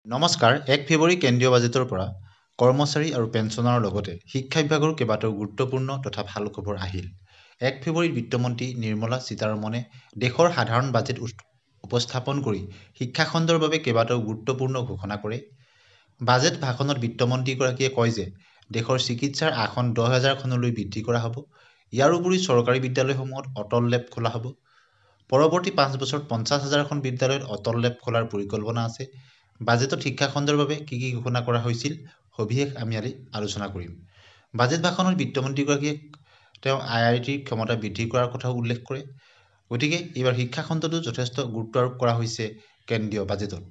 নমস্কাৰ। ১ ফেব্ৰুৱাৰী কেন্দ্ৰীয় বাজেটৰ পৰা কৰ্মচাৰী আৰু পেঞ্চনাৰৰ লগতে শিক্ষা বিভাগৰ কেইবাটাও গুৰুত্বপূৰ্ণ তথা ভাল খবৰ আহিল। ১ ফেব্ৰুৱাৰীত বিত্তমন্ত্ৰী নিৰ্মলা সীতাৰমণে দেশৰ সাধাৰণ বাজেট উপস্থাপন কৰি শিক্ষা খণ্ডৰ বাবে কেইবাটাও গুৰুত্বপূৰ্ণ ঘোষণা কৰে। বাজেট ভাষণত বিত্তমন্ত্ৰীগৰাকীয়ে কয় যে দেশৰ চিকিৎসাৰ আসন ১০,০০০খনলৈ বৃদ্ধি কৰা হ'ব। ইয়াৰ উপৰি চৰকাৰী বিদ্যালয়সমূহত অটল লেব খোলা হ'ব। পৰৱৰ্তী ৫ বছৰত ৫০,০০০খন বিদ্যালয়ত অটল লেব খোলাৰ পৰিকল্পনা আছে। বাজেটত শিক্ষা খণ্ডৰ বাবে কি ঘোষণা কৰা হৈছিল সবিশেষ আমি আলোচনা কৰিম। বাজেট ভাষণত বিত্তমন্ত্ৰীগৰাকীয়ে তেওঁ IITৰ ক্ষমতা বৃদ্ধি কৰাৰ কথাও উল্লেখ কৰে। গতিকে এইবাৰ শিক্ষা খণ্ডতো যথেষ্ট গুৰুত্ব আৰোপ কৰা হৈছে কেন্দ্ৰীয় বাজেটত।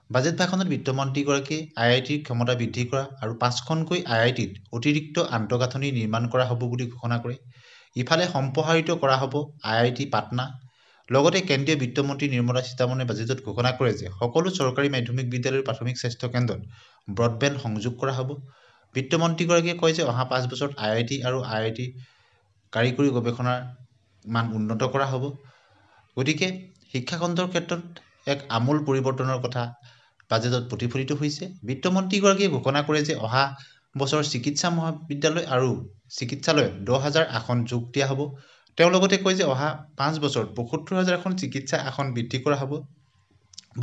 বাজেট ভাষণত বিত্তমন্ত্ৰীগৰাকীয়ে IITৰ ক্ষমতা বৃদ্ধি কৰা আৰু ৫খনকৈ IITত অতিৰিক্ত আন্তঃগাঁথনি নিৰ্মাণ কৰা হ'ব বুলি ঘোষণা কৰে। ইফালে সম্প্ৰসাৰিত কৰা হ'ব IIT পাটনা। লগতে কেন্দ্ৰীয় বিত্তমন্ত্ৰী নিৰ্মলা সীতাৰমণে বাজেটত ঘোষণা কৰে যে সকলো চৰকাৰী মাধ্যমিক বিদ্যালয়ৰ প্ৰাথমিক স্বাস্থ্য কেন্দ্ৰত ব্ৰডবেণ্ড সংযোগ কৰা হ'ব। বিত্তমন্ত্ৰীগৰাকীয়ে কয় যে অহা ৫ বছৰত IIT আৰু IITৰ কাৰিকৰী গৱেষণাৰ মান উন্নত কৰা হ'ব। গতিকে শিক্ষা খণ্ডৰ ক্ষেত্ৰত এক আমূল পৰিৱৰ্তনৰ কথা বাজেটত প্ৰতিফলিত হৈছে। বিত্তমন্ত্ৰীগৰাকীয়ে ঘোষণা কৰে যে অহা বছৰ চিকিৎসা মহাবিদ্যালয় আৰু চিকিৎসালয়ত ১০,০০০ আসন যোগ দিয়া হ'ব। তেওঁ লগতে কয় যে অহা ৫ বছৰত ৭৫,০০০খন চিকিৎসা আসন বৃদ্ধি কৰা হ'ব।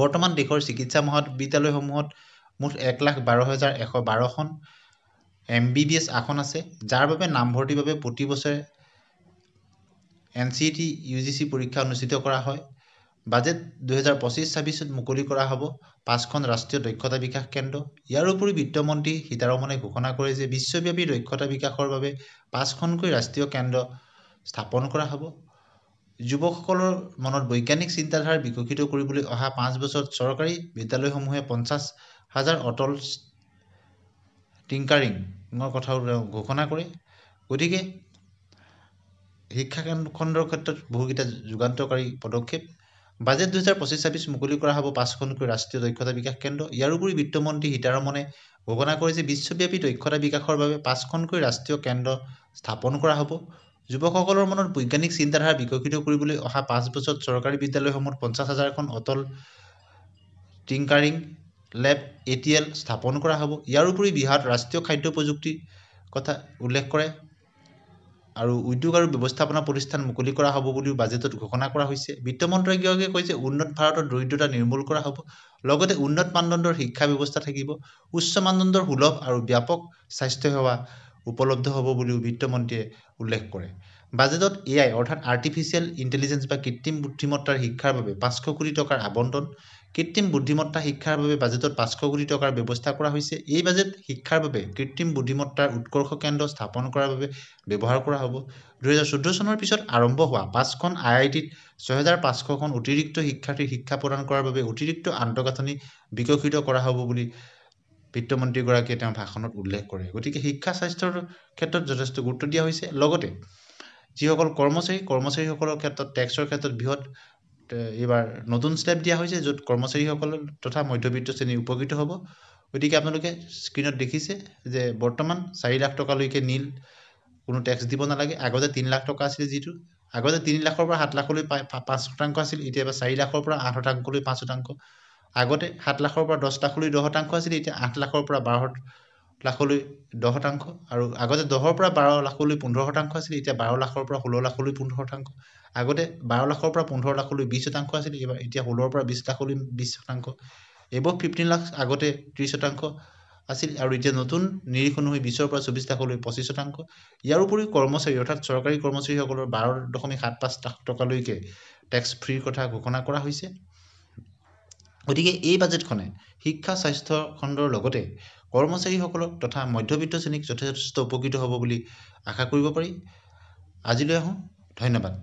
বৰ্তমান দেশৰ চিকিৎসা মহাবিদ্যালয়সমূহত মুঠ ১,১২,১১২খন MBBS আসন আছে, যাৰ বাবে নামভৰ্তিৰ বাবে প্ৰতি বছৰে NCET UGC পৰীক্ষা অনুষ্ঠিত কৰা হয়। বাজেট ২০২৫-২৬ত মুকলি কৰা হ'ব ৫খন ৰাষ্ট্ৰীয় দক্ষতা বিকাশ কেন্দ্ৰ। ইয়াৰ উপৰি বিত্তমন্ত্ৰী সীতাৰমণে ঘোষণা কৰে যে বিশ্বব্যাপী দক্ষতা বিকাশৰ বাবে ৫খনকৈ ৰাষ্ট্ৰীয় কেন্দ্ৰ স্থাপন কৰা হ'ব। যুৱকসকলৰ মনত বৈজ্ঞানিক চিন্তাধাৰা বিকশিত কৰিবলৈ অহা ৫ বছৰত চৰকাৰী বিদ্যালয়সমূহে ৫০,০০০ অটল টিংকাৰিঙৰ কথাও তেওঁ ঘোষণা কৰে। গতিকে শিক্ষা খণ্ডৰ ক্ষেত্ৰত বহুকেইটা যুগান্তকাৰী পদক্ষেপ। বাজেট ২০২৫-২৬ মুকলি কৰা হ'ব ৫খনকৈ ৰাষ্ট্ৰীয় দক্ষতা বিকাশ কেন্দ্ৰ। ইয়াৰ উপৰি বিত্তমন্ত্ৰী সীতাৰমণে ঘোষণা কৰে যে বিশ্বব্যাপী দক্ষতা বিকাশৰ বাবে ৫খনকৈ ৰাষ্ট্ৰীয় কেন্দ্ৰ স্থাপন কৰা হ'ব। যুৱকসকলৰ মনত বৈজ্ঞানিক চিন্তাধাৰা বিকশিত কৰিবলৈ অহা ৫ বছৰত চৰকাৰী বিদ্যালয়সমূহত ৫০,০০০খন অটল টিংকাৰিং লেব ATL স্থাপন কৰা হ'ব। ইয়াৰ উপৰি বিহাৰত ৰাষ্ট্ৰীয় খাদ্য প্ৰযুক্তিৰ কথা উল্লেখ কৰে আৰু উদ্যোগ আৰু ব্যৱস্থাপনা প্ৰতিষ্ঠান মুকলি কৰা হ'ব বুলিও বাজেটত ঘোষণা কৰা হৈছে। বিত্তমন্ত্ৰীগৰাকীয়ে কৈছে যে উন্নত ভাৰতৰ দৰিদ্ৰতা নিৰ্মূল কৰা হ'ব। লগতে উন্নত মানদণ্ডৰ শিক্ষা ব্যৱস্থা থাকিব। উচ্চ মানদণ্ডৰ সুলভ আৰু ব্যাপক স্বাস্থ্যসেৱা উপলব্ধ হ'ব বুলিও বিত্তমন্ত্ৰীয়ে উল্লেখ কৰে। বাজেটত AI অৰ্থাৎ আৰ্টিফিচিয়েল ইণ্টেলিজেন্স বা কৃত্ৰিম বুদ্ধিমত্তাৰ শিক্ষাৰ বাবে ৫০০ কোটি টকাৰ আবণ্টন। কৃত্ৰিম বুদ্ধিমত্তা শিক্ষাৰ বাবে বাজেটত ৫০০ কোটি টকাৰ ব্যৱস্থা কৰা হৈছে। এই বাজেট শিক্ষাৰ বাবে কৃত্ৰিম বুদ্ধিমত্তাৰ উৎকৰ্ষ কেন্দ্ৰ স্থাপন কৰাৰ বাবে ব্যৱহাৰ কৰা হ'ব। ২০১৪ চনৰ পিছত আৰম্ভ হোৱা ৫খন IITত ৬,৫০০খন অতিৰিক্ত শিক্ষাৰ্থীৰ শিক্ষা প্ৰদান কৰাৰ বাবে অতিৰিক্ত আন্তঃগাঁথনি বিকশিত কৰা হ'ব বুলি বিত্তমন্ত্ৰীগৰাকীয়ে তেওঁৰ ভাষণত উল্লেখ কৰে। গতিকে শিক্ষা স্বাস্থ্যৰ ক্ষেত্ৰত যথেষ্ট গুৰুত্ব দিয়া হৈছে। লগতে যিসকল কৰ্মচাৰীসকলৰ ক্ষেত্ৰত টেক্সৰ ক্ষেত্ৰত বৃহৎ এইবাৰ নতুন স্লেব দিয়া হৈছে, য'ত কৰ্মচাৰীসকল তথা মধ্যবিত্ত শ্ৰেণী উপকৃত হ'ব। গতিকে আপোনালোকে স্ক্ৰীণত দেখিছে যে বৰ্তমান ৪ লাখ টকালৈকে নীল কোনো টেক্স দিব নালাগে। আগতে ৩ লাখ টকা আছিল, যিটো আগতে ৩ লাখৰ পৰা ৭ লাখলৈ ৫% আছিল, এতিয়া ৪ লাখৰ পৰা ৮% ৫%। আগতে ৭ লাখৰ পৰা ১০ লাখলৈ ১০% আছিল, এতিয়া ৮ লাখৰ পৰা ১২ লাখলৈ ১০%। আৰু আগতে ১০ৰ পৰা ১২ লাখলৈ 15% আছিল, এতিয়া ১২ লাখৰ পৰা ১৬ লাখলৈ 15%। আগতে ১২ লাখৰ পৰা ১৫ লাখলৈ 20% আছিল, এতিয়া 16ৰ পৰা 20 লাখলৈ 20%। এবভ 15 লাখ আগতে 30% আছিল আৰু এতিয়া নতুন নিৰীখ অনুসৰি 20ৰ পৰা 24 লাখলৈ 25%। ইয়াৰ উপৰিও কৰ্মচাৰী অৰ্থাৎ চৰকাৰী কৰ্মচাৰীসকলৰ 12.75 লাখ টকালৈকে টেক্স ফ্ৰীৰ কথা ঘোষণা কৰা হৈছে। গতিকে এই বাজেটখনে শিক্ষা স্বাস্থ্য খণ্ডৰ লগতে কৰ্মচাৰীসকলক তথা মধ্যবিত্ত শ্ৰেণীক যথেষ্ট উপকৃত হ'ব বুলি আশা কৰিব পাৰি। আজিলৈ আহোঁ। ধন্যবাদ।